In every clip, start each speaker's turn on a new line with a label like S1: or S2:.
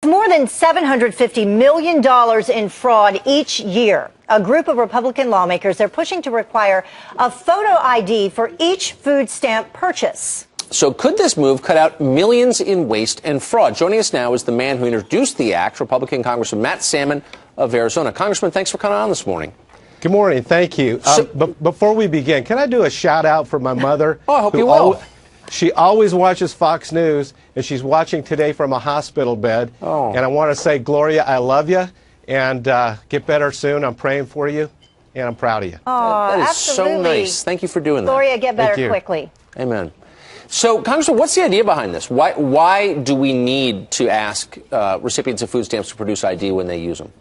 S1: More than $750 million in fraud each year. A group of Republican lawmakers, they're pushing to require a photo ID for each food stamp purchase.
S2: So could this move cut out millions in waste and fraud? Joining us now is the man who introduced the act, Republican Congressman Matt Salmon of Arizona. Congressman, thanks for coming on this morning.
S3: Good morning. Thank you. Before we begin, can I do a shout out for my mother?
S2: Oh, I hope you will.
S3: She always watches Fox News, and she's watching today from a hospital bed.
S2: Oh.
S3: And I want to say, Gloria, I love you, and get better soon. I'm praying for you, and I'm proud of you.
S1: Oh,
S2: that is
S1: absolutely.
S2: so nice. Thank you for doing that.
S1: Gloria, get better quickly.
S2: Amen. So, Congressman, what's the idea behind this? Why do we need to ask recipients of food stamps to produce ID when they use them?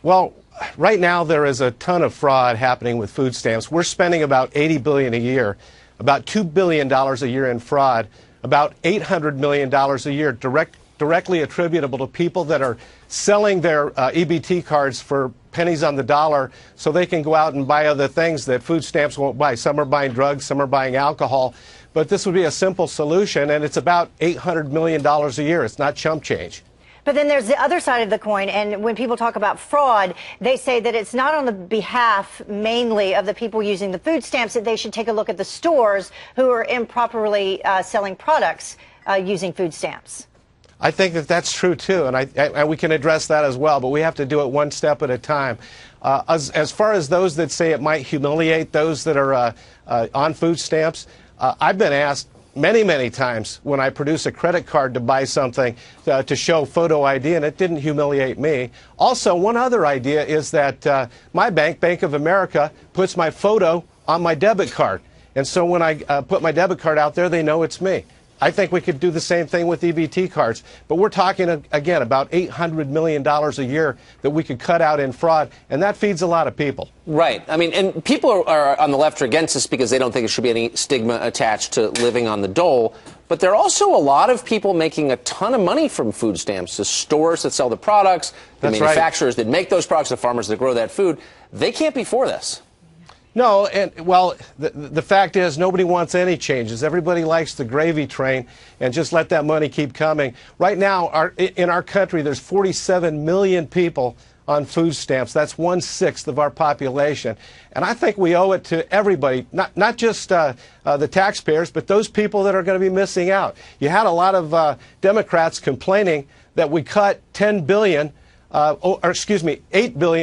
S3: Well, right now there is a ton of fraud happening with food stamps. We're spending about $80 billion a year, about $2 billion a year in fraud, about $800 million a year directly attributable to people that are selling their EBT cards for pennies on the dollar so they can go out and buy other things that food stamps won't buy. Some are buying drugs, some are buying alcohol. But this would be a simple solution, and it's about $800 million a year. It's not chump change.
S1: But then there's the other side of the coin, and when people talk about fraud, they say that it's not on the behalf mainly of the people using the food stamps, that they should take a look at the stores who are improperly selling products using food stamps.
S3: I think that that's true, too, and we can address that as well, but we have to do it one step at a time. As far as those that say it might humiliate those that are on food stamps, I've been asked many times when I produce a credit card to buy something to show photo ID, and it didn't humiliate me. Also, one other idea is that my bank, Bank of America, puts my photo on my debit card. And so when I put my debit card out there, they know it's me. I think we could do the same thing with EBT cards. But we're talking, again, about $800 million a year that we could cut out in fraud, and that feeds a lot of people.
S2: Right. I mean, and people are on the left are against this because they don't think there should be any stigma attached to living on the dole. But there are also a lot of people making a ton of money from food stamps. The stores that sell the products, the manufacturers that make those products, the farmers that grow that food. They can't be for this.
S3: No, and well, the fact is nobody wants any changes. Everybody likes the gravy train, and just let that money keep coming. Right now, in our country, there's 47 million people on food stamps. That's 1/6 of our population. And I think we owe it to everybody, not just the taxpayers, but those people that are going to be missing out. You had a lot of Democrats complaining that we cut $8 billion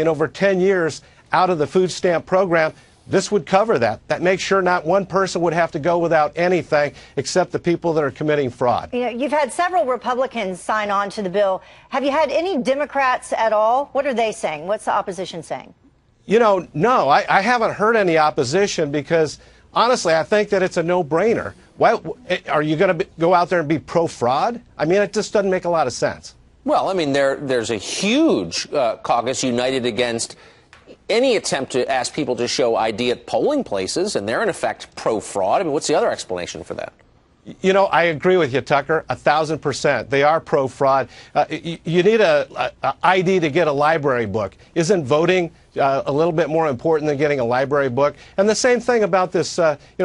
S3: over 10 years out of the food stamp program. This would cover that. That makes sure not one person would have to go without anything except the people that are committing fraud.
S1: You know, you've had several Republicans sign on to the bill. Have you had any Democrats at all? What are they saying? What's the opposition saying?
S3: You know, no, I haven't heard any opposition because, honestly, I think that it's a no-brainer. Why are you going to go out there and be pro-fraud? I mean, it just doesn't make a lot of sense.
S2: Well, I mean, there's a huge caucus united against any attempt to ask people to show ID at polling places, and they're in effect pro-fraud. I mean, what's the other explanation for that?
S3: You know, I agree with you, Tucker, 1,000%. They are pro-fraud. You need a ID to get a library book. Isn't voting a little bit more important than getting a library book? And the same thing about this,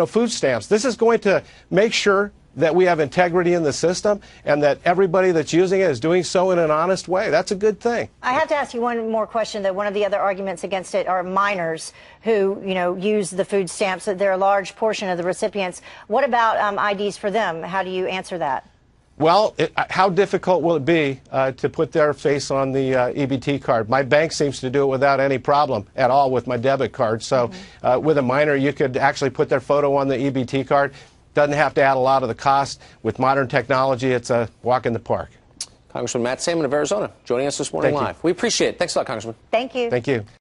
S3: food stamps. This is going to make sure that we have integrity in the system and that everybody that's using it is doing so in an honest way. That's a good thing.
S1: I have to ask you one more question, that one of the other arguments against it are minors who, use the food stamps. They're a large portion of the recipients. What about IDs for them? How do you answer that?
S3: Well, how difficult will it be to put their face on the EBT card? My bank seems to do it without any problem at all with my debit card. So with a minor, you could actually put their photo on the EBT card. Doesn't have to add a lot of the cost. With modern technology, it's a walk in the park.
S2: Congressman Matt Salmon of Arizona joining us this morning live. We appreciate it. Thanks a lot, Congressman.
S1: Thank you.
S3: Thank you.